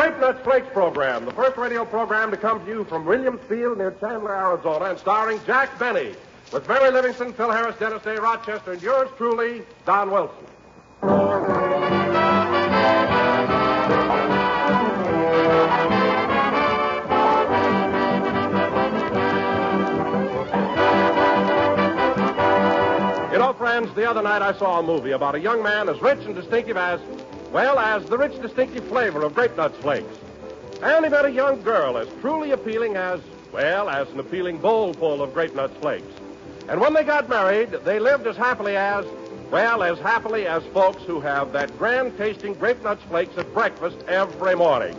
Grape Nuts Flakes program, the first radio program to come to you from Williams Field near Chandler, Arizona, and starring Jack Benny, with Mary Livingston, Phil Harris, Dennis A. Rochester, and yours truly, Don Wilson. You know, friends, the other night I saw a movie about a young man as rich and distinctive as the rich, distinctive flavor of Grape Nuts Flakes. And he met a young girl as truly appealing as an appealing bowl full of Grape Nuts Flakes. And when they got married, they lived as happily as folks who have that grand-tasting Grape Nuts Flakes at breakfast every morning.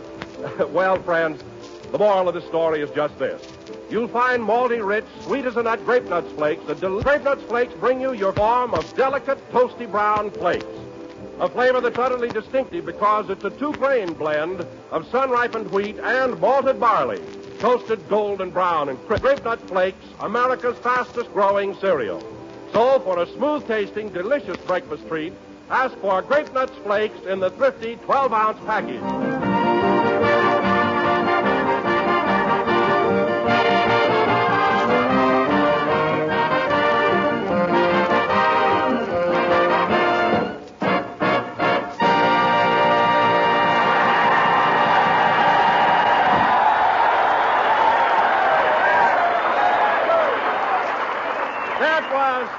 Well, friends, the moral of the story is just this. You'll find malty, rich, sweet as a nut Grape Nuts Flakes. Grape Nuts Flakes bring you your form of delicate, toasty brown flakes. A flavor that's utterly distinctive because it's a two-grain blend of sun-ripened wheat and malted barley, toasted golden brown and crisp. Grape Nut Flakes, America's fastest-growing cereal. So, for a smooth-tasting, delicious breakfast treat, ask for Grape Nuts Flakes in the thrifty 12-ounce package.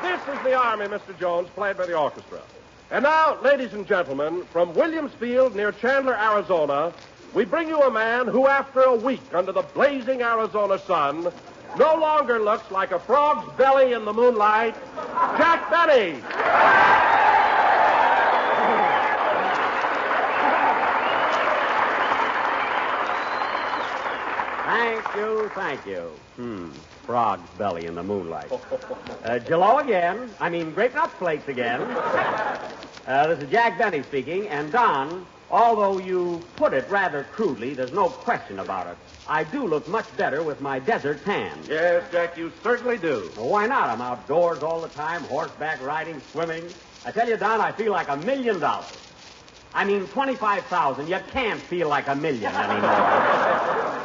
This is the Army, Mr. Jones, played by the orchestra. And now, ladies and gentlemen, from Williams Field near Chandler, Arizona, we bring you a man who, after a week under the blazing Arizona sun, no longer looks like a frog's belly in the moonlight, Jack Benny. Thank you. Frog's belly in the moonlight. Jello again. Grape Nuts Flakes again. This is Jack Benny speaking. And Don, although you put it rather crudely, there's no question about it. I do look much better with my desert tan. Yes, Jack, you certainly do. Well, why not? I'm outdoors all the time, horseback riding, swimming. I tell you, Don, I feel like $1 million. 25,000. You can't feel like $1 million anymore.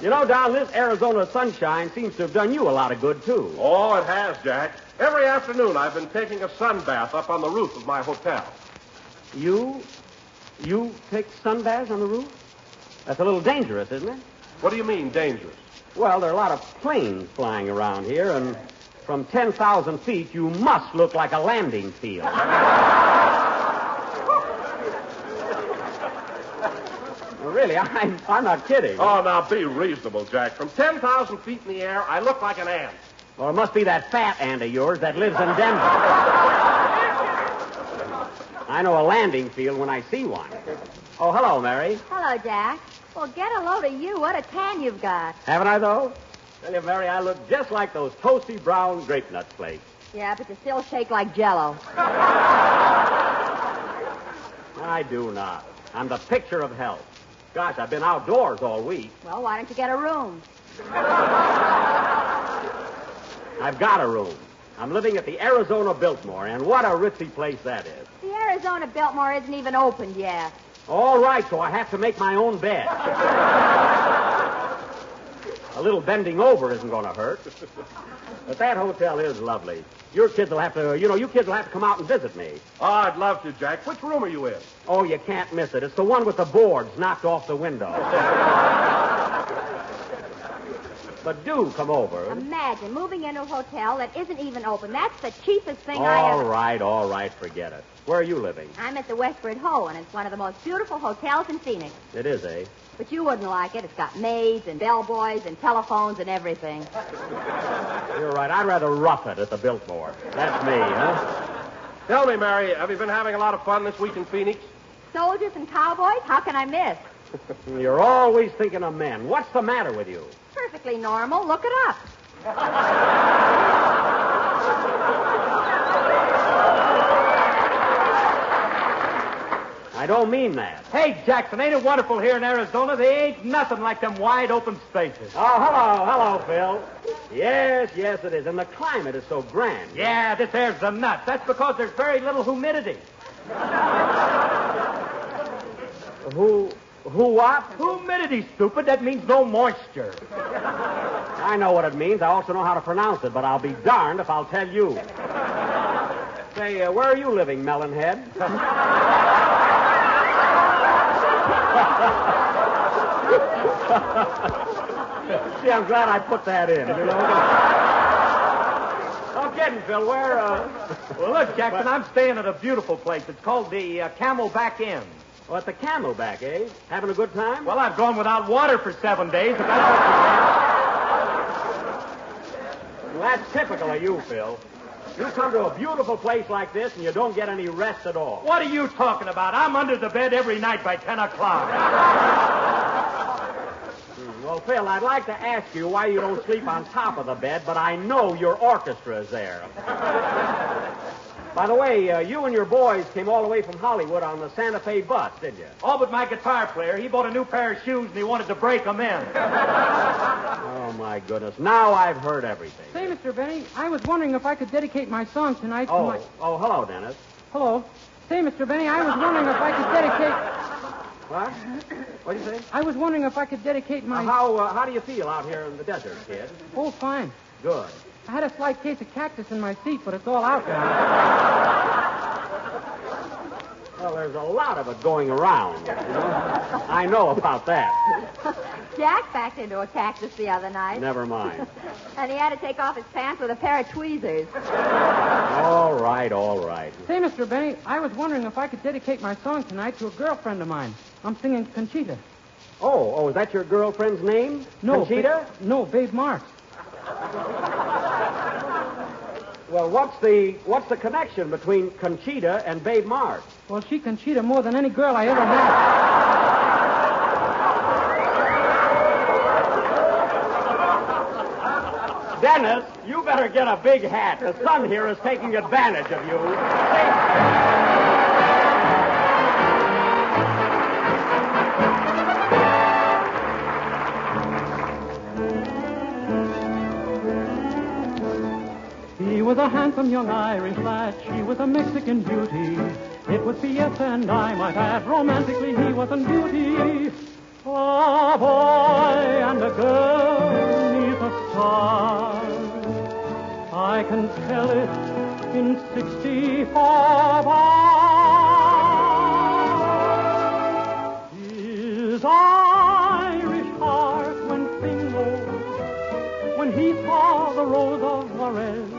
You know, Don, this Arizona sunshine seems to have done you a lot of good, too. Oh, it has, Jack. Every afternoon I've been taking a sun bath up on the roof of my hotel. You take sun baths on the roof? That's a little dangerous, isn't it? What do you mean, dangerous? Well, there are a lot of planes flying around here, and from 10,000 feet, you must look like a landing field. Really, I'm not kidding. Oh, now be reasonable, Jack. From 10,000 feet in the air, I look like an ant. Well, it must be that fat ant of yours that lives in Denver. I know a landing field when I see one. Oh, hello, Mary. Hello, Jack. Well, get a load of you. What a tan you've got. Haven't I, though? Tell you, Mary, I look just like those toasty brown Grape Nuts Flakes. Yeah, but you still shake like Jell-O. I do not. I'm the picture of health. Gosh, I've been outdoors all week. Well, why don't you get a room? I've got a room. I'm living at the Arizona Biltmore, and what a ritzy place that is. The Arizona Biltmore isn't even opened yet. All right, so I have to make my own bed. A little bending over isn't going to hurt. But that hotel is lovely. You kids will have to come out and visit me. Oh, I'd love to, Jack. Which room are you in? Oh, you can't miss it. It's the one with the boards knocked off the window. But do come over. Imagine moving into a hotel that isn't even open. That's the cheapest thing All right, forget it. Where are you living? I'm at the Westford Ho, and it's one of the most beautiful hotels in Phoenix. It is, eh? But you wouldn't like it. It's got maids and bellboys and telephones and everything. You're right. I'd rather rough it at the Biltmore. That's me, huh? Tell me, Mary, have you been having a lot of fun this week in Phoenix? Soldiers and cowboys? How can I miss? You're always thinking of men. What's the matter with you? Perfectly normal. Look it up. I don't mean that. Hey, Jackson, ain't it wonderful here in Arizona? They ain't nothing like them wide open spaces. Oh, hello, Phil. Yes, it is. And the climate is so grand. Yeah, this air's the nuts. That's because there's very little humidity. Who what? Humidity, stupid. That means no moisture. I know what it means. I also know how to pronounce it, but I'll be darned if I'll tell you. Say, where are you living, Melonhead? See, I'm glad I put that in, you know. I'm kidding, Phil. Where, Well, look, Jackson, I'm staying at a beautiful place. It's called the Camelback Inn. Oh, at the Camelback, eh? Having a good time? Well, I've gone without water for 7 days. If that's Well, that's typical of you, Phil. You come to a beautiful place like this and you don't get any rest at all. what are you talking about? I'm under the bed every night by 10 o'clock. Well, Phil, I'd like to ask you why you don't sleep on top of the bed, but I know your orchestra is there. By the way, you and your boys came all the way from Hollywood on the Santa Fe bus, did you? All but my guitar player. He bought a new pair of shoes and he wanted to break them in. Oh, my goodness. Now I've heard everything. Say, Mr. Benny, I was wondering if I could dedicate my song tonight to my... Oh, hello, Dennis. Hello. Say, Mr. Benny, I was wondering if I could dedicate... What? What did you say? I was wondering if I could dedicate my... How do you feel out here in the desert, kid? Oh, fine. Good. I had a slight case of cactus in my seat, but it's all out now. Well, there's a lot of it going around. You know? I know about that. Jack backed into a cactus the other night. Never mind. And he had to take off his pants with a pair of tweezers. All right, all right. Say, Mr. Benny, I was wondering if I could dedicate my song tonight to a girlfriend of mine. I'm singing Conchita. Oh, is that your girlfriend's name? No. Conchita? No, Babe Marks. Well, what's the connection between Conchita and Babe Marks? Well, she Conchita more than any girl I ever met. Dennis, you better get a big hat. The sun here is taking advantage of you. He was a handsome young Irish lad. She was a Mexican beauty. It was fiesta and I might add, romantically he was in beauty. A boy and a girl neath a star. I can tell it in 65 hours. His Irish heart went bingo when he saw the Rose of Juarez.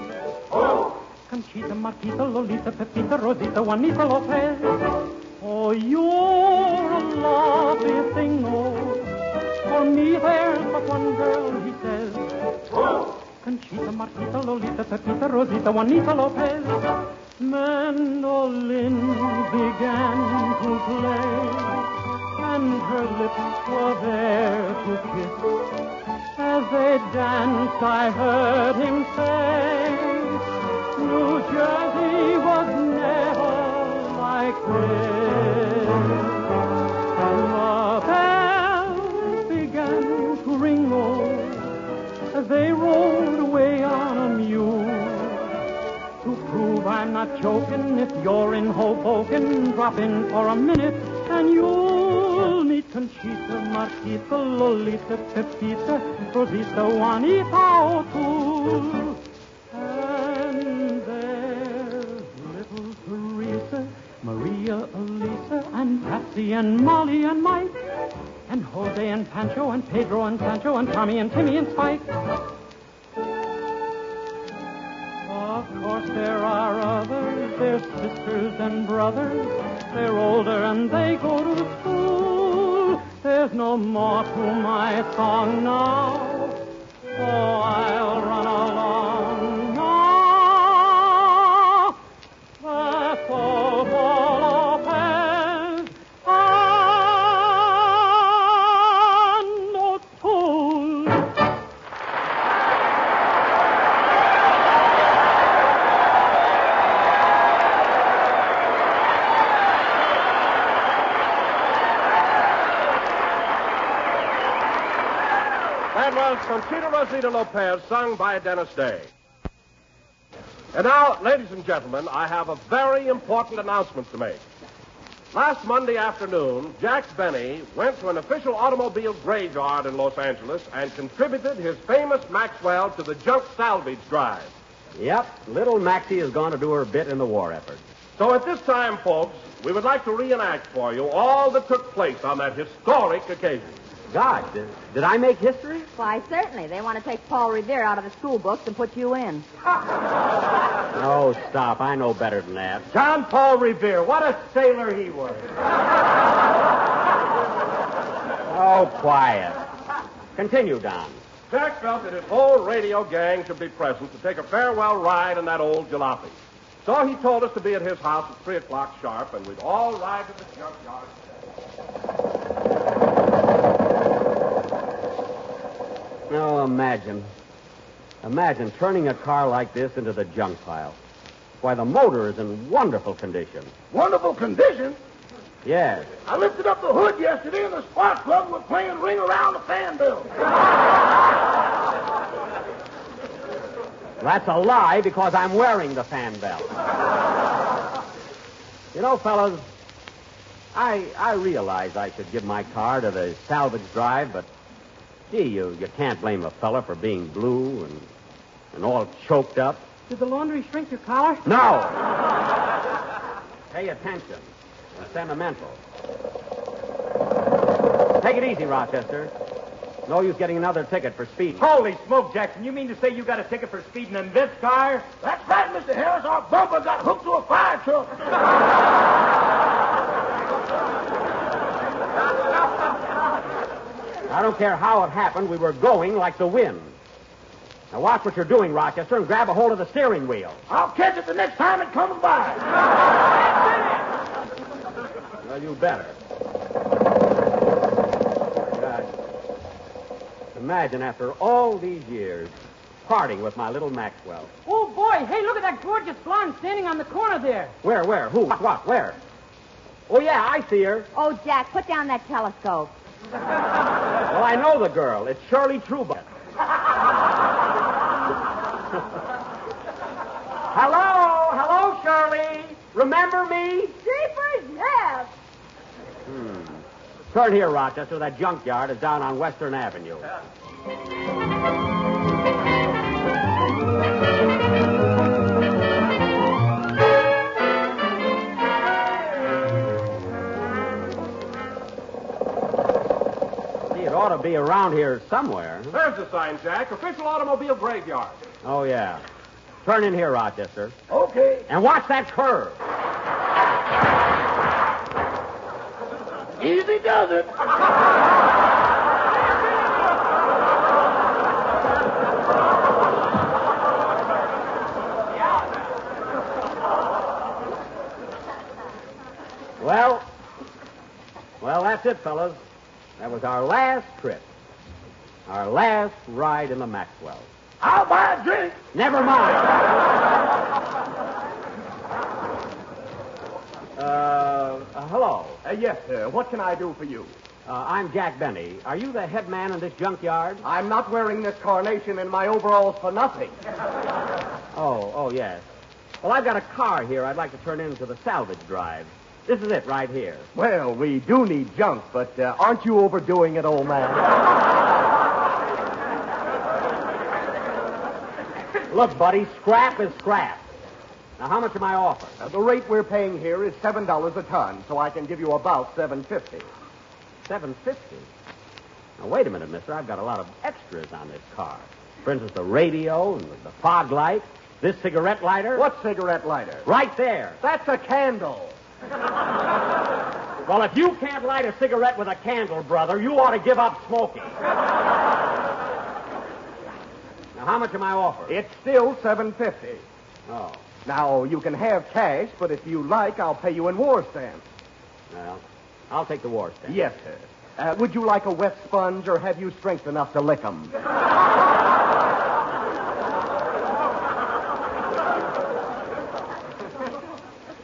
Oh! Conchita, Marquita, Lolita, Pepita, Rosita, Juanita Lopez. Oh, you're a lovely thing, oh. For me, there's but one girl, he says. Oh! Conchita, Marquita, Lolita, Pepita, Rosita, Juanita Lopez. Mandolin began to play, and her lips were there to kiss. As they danced, I heard him say, New Jersey was never like this. And the bells began to ring, as they rolled away on a mule. To prove I'm not joking, if you're in Hoboken, drop in for a minute, and you'll meet Conchita, Marquita, Lolita, Pepita, Rosita, Juanita, O'Toole. And there's little Teresa, Maria, Elisa, and Patsy, and Molly, and Mike, and Jose, and Pancho, and Pedro, and Sancho, and Tommy, and Timmy, and Spike. Of course there are others, they're sisters and brothers. They're older and they go to school. There's no more to my song now. Oh, I'll run along now. That's all for Lopez and O'Toole. That was Conchita Rosita Lopez, sung by Dennis Day. And now, ladies and gentlemen, I have a very important announcement to make. Last Monday afternoon, Jack Benny went to an official automobile graveyard in Los Angeles and contributed his famous Maxwell to the junk salvage drive. Yep, little Maxie is going to do her bit in the war effort. So at this time, folks, we would like to reenact for you all that took place on that historic occasion. God, did I make history? Why, certainly. They want to take Paul Revere out of the school books and put you in. Oh, stop. I know better than that. John Paul Revere, what a sailor he was. Oh, quiet. Continue, Don. Jack felt that his whole radio gang should be present to take a farewell ride in that old jalopy. So he told us to be at his house at 3 o'clock sharp, and we'd all ride to the junkyard. Oh, imagine turning a car like this into the junk pile. Why, the motor is in wonderful condition. Wonderful condition. Yes. I lifted up the hood yesterday and the spark plug was playing Ring Around the Fan Belt. That's a lie because I'm wearing the fan belt. You know, fellas, I realize I should give my car to the salvage drive, but, gee, you can't blame a fella for being blue and all choked up. Did the laundry shrink your collar? No! Pay attention. It's sentimental. Take it easy, Rochester. No use getting another ticket for speeding. Holy smoke, Jackson. You mean to say you got a ticket for speeding in this car? That's right, Mr. Harris. Our bumper got hooked to a fire truck. I don't care how it happened. We were going like the wind. Now watch what you're doing, Rochester, and grab a hold of the steering wheel. I'll catch it the next time it comes by. Well, you better. God. Imagine after all these years parting with my little Maxwell. Oh, boy. Hey, look at that gorgeous blonde standing on the corner there. Where? Who? What? Where? Oh, yeah, I see her. Oh, Jack, put down that telescope. Well, I know the girl. It's Shirley Truebuck. Hello, Shirley. Remember me? Jeepers, yes. Turn here, Rochester. That junkyard is down on Western Avenue. See, it ought to be around here somewhere. There's the sign, Jack. Official automobile graveyard. Oh, yeah. Turn in here, Rochester. Okay. And watch that curve. Easy does it. Well, that's it, fellas. That was our last trip. Our last ride in the Maxwell. I'll buy a drink. Never mind. Hello. Yes, sir. What can I do for you? I'm Jack Benny. Are you the head man in this junkyard? I'm not wearing this carnation in my overalls for nothing. Oh, yes. Well, I've got a car here I'd like to turn into the salvage drive. This is it right here. Well, we do need junk, but aren't you overdoing it, old man? Look, buddy, scrap is scrap. Now, how much am I offered? The rate we're paying here is $7 a ton, so I can give you about $7.50. $7.50? Now, wait a minute, mister. I've got a lot of extras on this car. For instance, the radio and the fog light, this cigarette lighter. What cigarette lighter? Right there. That's a candle. Well, if you can't light a cigarette with a candle, brother, you ought to give up smoking. Now, how much am I offered? It's still $7.50. Oh. Now, you can have cash, but if you like, I'll pay you in war stamps. Well, I'll take the war stamp. Yes, sir. Would you like a wet sponge, or have you strength enough to lick 'em?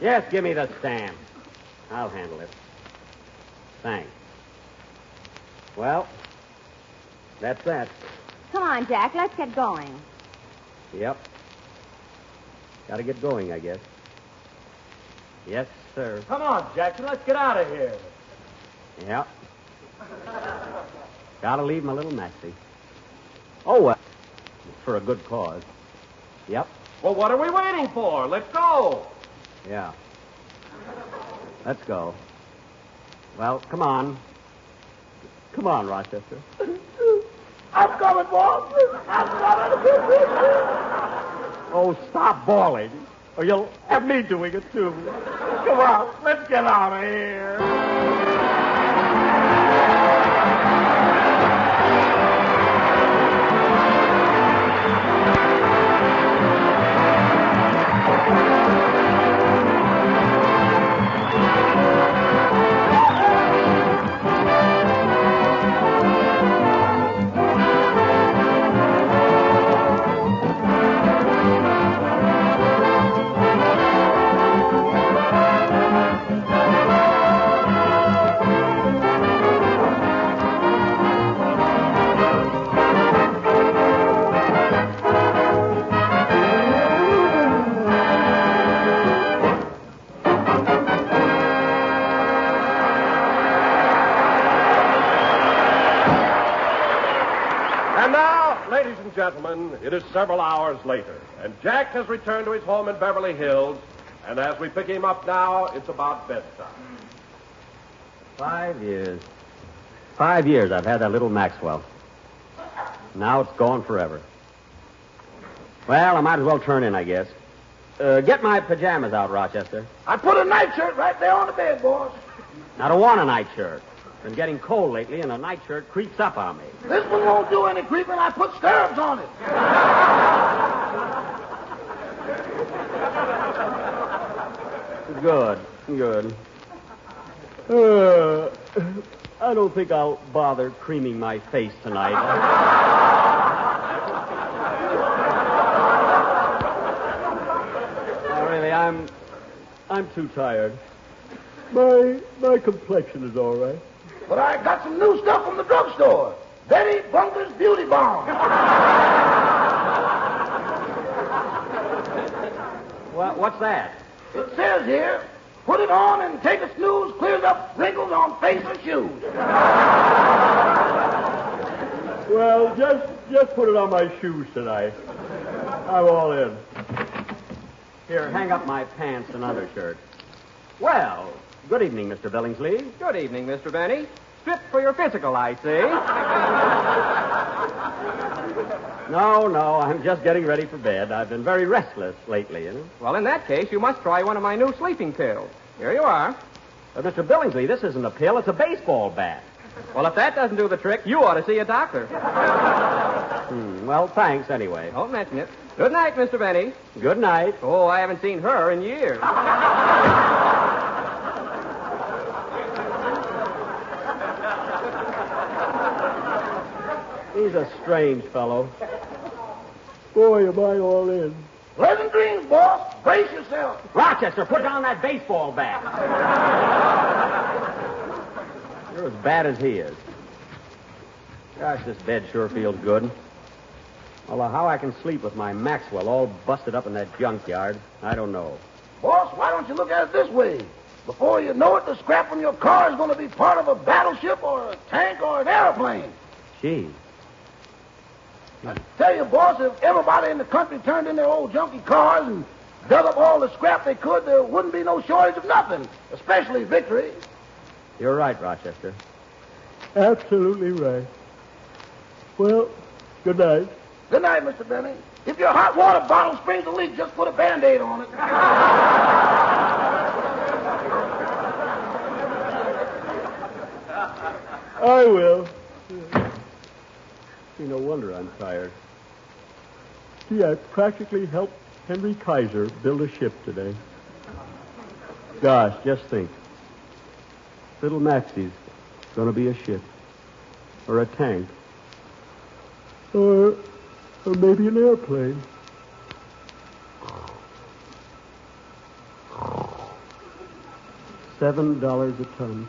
Yes, give me the stamp. I'll handle it. Thanks. Well, that's that. Come on, Jack, let's get going. Yep. Gotta get going, I guess. Yes, sir. Come on, Jackson, let's get out of here. Yep. Gotta leave my little Maxie. Oh, well, for a good cause. Yep. Well, what are we waiting for? Let's go. Yeah. Let's go. Well, come on. Come on, Rochester. I'm coming, boss. I'm coming. Oh, stop bawling, or you'll have me doing it, too. Come on, let's get out of here. And now, ladies and gentlemen, it is several hours later, and Jack has returned to his home in Beverly Hills, and as we pick him up now, it's about bedtime. 5 years. 5 years I've had that little Maxwell. Now it's gone forever. Well, I might as well turn in, I guess. Get my pajamas out, Rochester. I put a nightshirt right there on the bed, boss. I don't want a nightshirt. Been getting cold lately, and a nightshirt creeps up on me. This one won't do any creeping. I put stirrups on it. Good. I don't think I'll bother creaming my face tonight. Really, I'm too tired. My complexion is all right. But I got some new stuff from the drugstore. Betty Bunker's Beauty Balm. What's that? It says here, put it on and take a snooze, clears up wrinkles on face and shoes. Well, just put it on my shoes tonight. I'm all in. Here, hang up my pants and undershirt. Well, good evening, Mr. Billingsley. Good evening, Mr. Benny. Fit for your physical, I see. No, I'm just getting ready for bed. I've been very restless lately, you know. Well, in that case, you must try one of my new sleeping pills. Here you are. But, Mr. Billingsley, this isn't a pill, it's a baseball bat. Well, if that doesn't do the trick, you ought to see a doctor. Well, thanks anyway. Don't mention it. Good night, Mr. Benny. Good night. Oh, I haven't seen her in years. He's a strange fellow. Boy, am I all in. Pleasant dreams, boss. Brace yourself. Rochester, put down that baseball bat. You're as bad as he is. Gosh, this bed sure feels good. Although how I can sleep with my Maxwell all busted up in that junkyard, I don't know. Boss, why don't you look at it this way? Before you know it, the scrap from your car is going to be part of a battleship or a tank or an airplane. Gee. I tell you, boss, if everybody in the country turned in their old junky cars and dug up all the scrap they could, there wouldn't be no shortage of nothing, especially victory. You're right, Rochester. Absolutely right. Well, good night. Good night, Mr. Benny. If your hot water bottle springs a leak, just put a Band-Aid on it. I will. No wonder I'm tired. Gee, I practically helped Henry Kaiser build a ship today. Gosh, just think. Little Maxie's gonna be a ship. Or a tank. Or maybe an airplane. $7 a ton.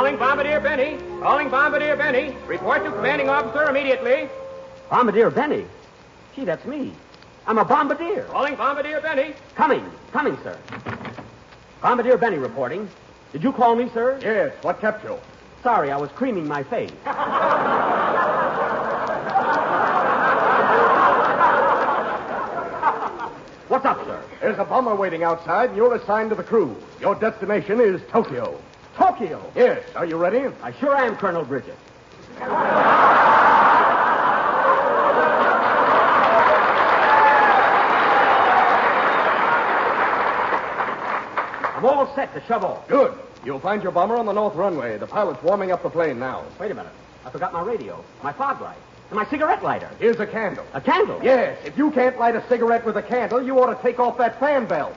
Calling Bombardier Benny. Calling Bombardier Benny. Report to commanding officer immediately. Bombardier Benny? Gee, that's me. I'm a bombardier. Calling Bombardier Benny. Coming, sir. Bombardier Benny reporting. Did you call me, sir? Yes, what kept you? Sorry, I was creaming my face. What's up, sir? There's a bomber waiting outside, and you're assigned to the crew. Your destination is Tokyo. Tokyo? Yes, are you ready? I sure am, Colonel Bridget. I'm all set to shove off. Good. You'll find your bomber on the north runway. The pilot's warming up the plane now. Wait a minute. I forgot my radio, my fog light, and my cigarette lighter. Here's a candle. A candle? Yes, if you can't light a cigarette with a candle, you ought to take off that fan belt.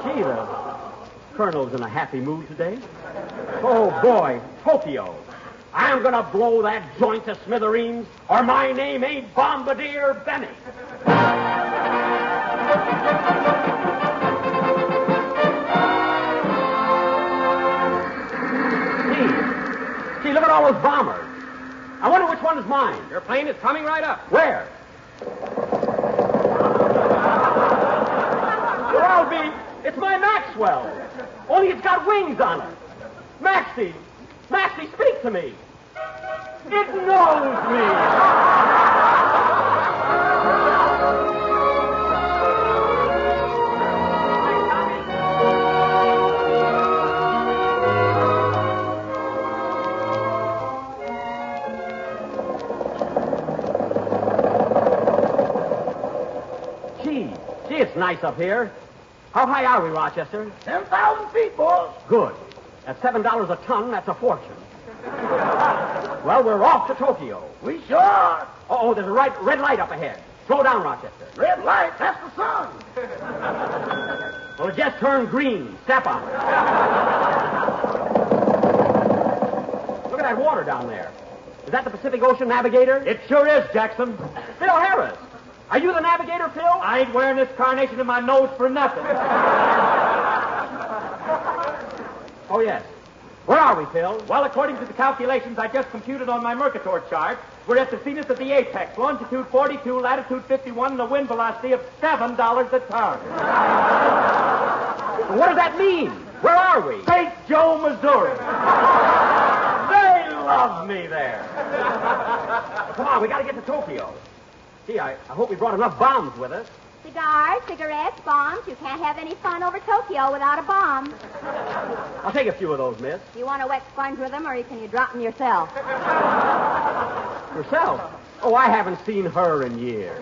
Gee, the Colonel's in a happy mood today. Oh, boy, Tokyo. I'm going to blow that joint to smithereens, or my name ain't Bombardier Benny. Gee, look at all those bombers. I wonder which one is mine. Your plane is coming right up. Where? Well, I'll be... It's my Maxwell. Only it's got wings on it. Maxie, speak to me. It knows me. Gee, it's nice up here. How high are we, Rochester? 10,000 feet, boys. Good. At $7 a ton, that's a fortune. Well, we're off to Tokyo. We sure are. Oh, there's a red light up ahead. Slow down, Rochester. Red light, that's the sun. Well, it just turned green. Step on it. Look at that water down there. Is that the Pacific Ocean Navigator? It sure is, Jackson. Phil Harris. Are you the navigator, Phil? I ain't wearing this carnation in my nose for nothing. Oh, yes. Where are we, Phil? Well, according to the calculations I just computed on my Mercator chart, we're at the zenith of the apex, longitude 42, latitude 51, and a wind velocity of $7 a ton. What does that mean? Where are we? St. Joe, Missouri. They love me there. Come on, we got to get to Tokyo. Gee, I hope we brought enough bombs with us. Cigars, cigarettes, bombs. You can't have any fun over Tokyo without a bomb. I'll take a few of those, miss. You want a wet sponge with them, or can you drop them yourself? Yourself? Oh, I haven't seen her in years.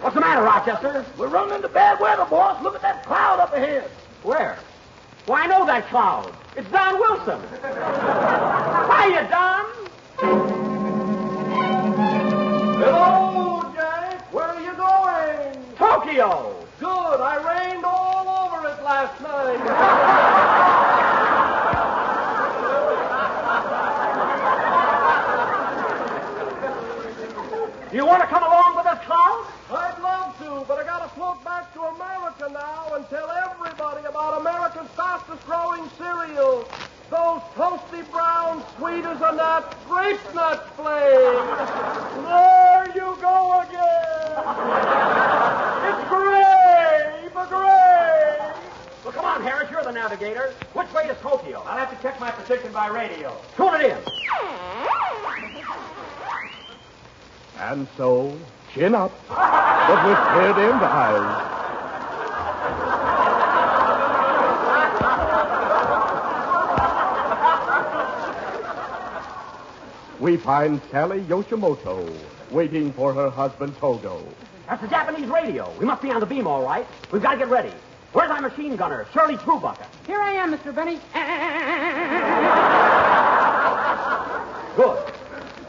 What's the matter, Rochester? We're running into bad weather, boss. Look at that cloud up ahead. Where? Why, I know that cloud. It's Don Wilson. Hiya, Don. Hello, Jack. Where are you going? Tokyo. Good. I rained all over it last night. Do you want to come along with us, Cloud? I'd love to, but I got to float back to America now and tell everybody about America's fastest growing cereal. Those toasty brown, sweet as a nut, grape nut flakes. There you go again. It's grape. Well, come on, Harris. You're the navigator. Which way is Tokyo? I'll have to check my position by radio. Tune it in. And so, chin up, but with tear-dimmed eyes. We find Sally Yoshimoto waiting for her husband Togo. That's the Japanese radio. We must be on the beam, all right. We've got to get ready. Where's our machine gunner, Shirley Truebucker? Here I am, Mr. Benny. Good.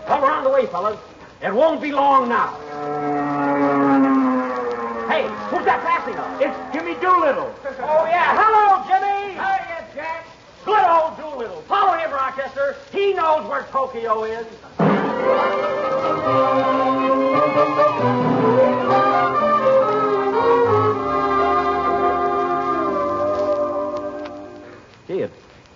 Well, we're on the way, fellas. It won't be long now. Hey, who's that passing us? It's Jimmy Doolittle. Oh, yeah. Hello, Jimmy. Hiya, Jack. Good old Doolittle. Follow him, Rochester. He knows where Tokyo is.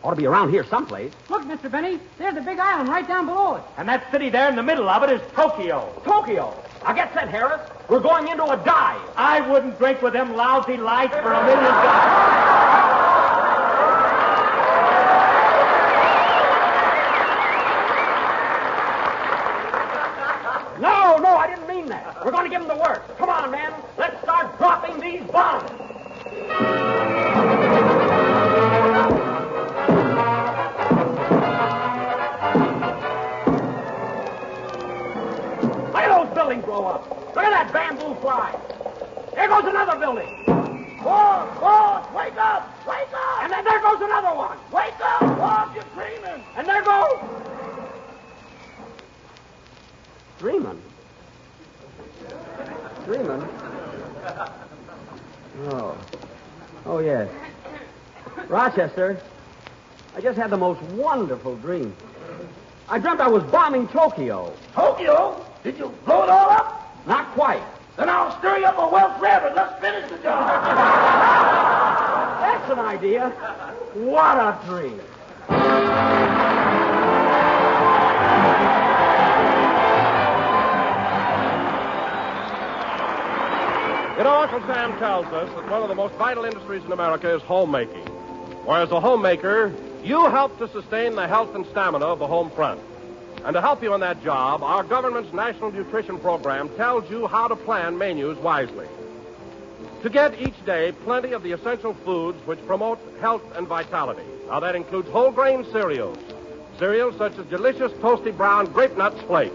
Ought to be around here someplace. Look, Mr. Benny, there's a big island right down below us. And that city there in the middle of it is Tokyo. Tokyo. Now get set, Harris. We're going into a dive. I wouldn't drink with them lousy lights for $1 million. No, I didn't mean that. We're going to give them the work. Come on, men. Let's start dropping these bombs. Look at those buildings blow up. Look at that bamboo fly. There goes another building. Boss, wake up! Wake up! And then there goes another one. Wake up, boss, you're dreaming! And there goes... Dreaming? Oh, yes. Rochester, I just had the most wonderful dream. I dreamt I was bombing Tokyo. Tokyo? Did you blow it all up? Not quite. Then I'll stir you up a Welsh rabbit. Let's finish the job. That's an idea. What a dream. You know, Uncle Sam tells us that one of the most vital industries in America is homemaking. Whereas a homemaker, you help to sustain the health and stamina of the home front. And to help you in that job, our government's National Nutrition Program tells you how to plan menus wisely. To get each day plenty of the essential foods which promote health and vitality. Now, that includes whole grain cereals. Cereals such as delicious toasty brown Grape Nuts Flakes.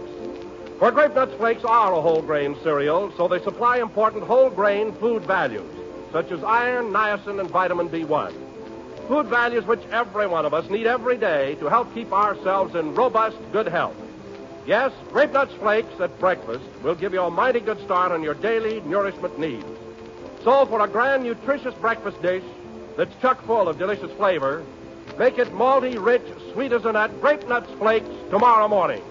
For Grape Nuts Flakes are a whole grain cereal, so they supply important whole grain food values, such as iron, niacin, and vitamin B1. Food values which every one of us need every day to help keep ourselves in robust, good health. Yes, Grape Nuts Flakes at breakfast will give you a mighty good start on your daily nourishment needs. So for a grand, nutritious breakfast dish that's chock full of delicious flavor, make it malty, rich, sweet as a nut Grape Nuts Flakes tomorrow morning.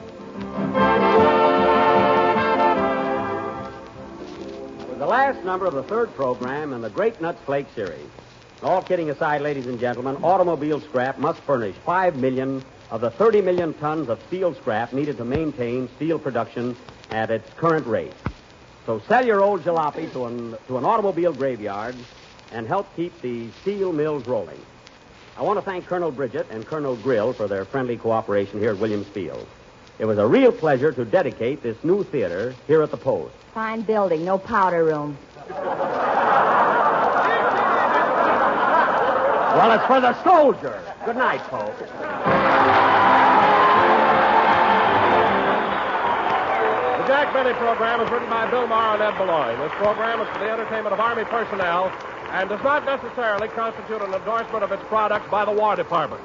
The last number of the third program in the Grape Nuts Flake series. All kidding aside, ladies and gentlemen, automobile scrap must furnish 5 million of the 30 million tons of steel scrap needed to maintain steel production at its current rate. So sell your old jalopy to an automobile graveyard and help keep the steel mills rolling. I want to thank Colonel Bridget and Colonel Grill for their friendly cooperation here at Williams Field. It was a real pleasure to dedicate this new theater here at the Post. Fine building, no powder room. Well, it's for the soldier. Good night, folks. The Jack Benny program is written by Bill Maher and Ed Beloy. This program is for the entertainment of Army personnel and does not necessarily constitute an endorsement of its products by the War Department.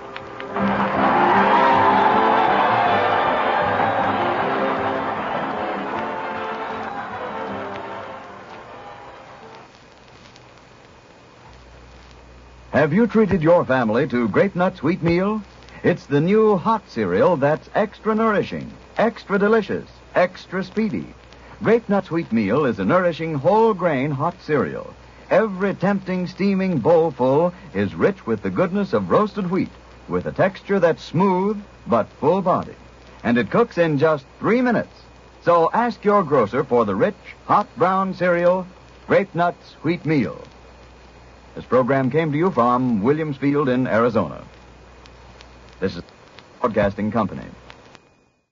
Have you treated your family to Grape Nuts Wheat Meal? It's the new hot cereal that's extra nourishing, extra delicious, extra speedy. Grape Nuts Wheat Meal is a nourishing whole grain hot cereal. Every tempting, steaming bowlful is rich with the goodness of roasted wheat, with a texture that's smooth but full body. And it cooks in just 3 minutes. So ask your grocer for the rich, hot brown cereal, Grape Nuts Wheat Meal. This program came to you from Williams Field in Arizona. This is Broadcasting Company.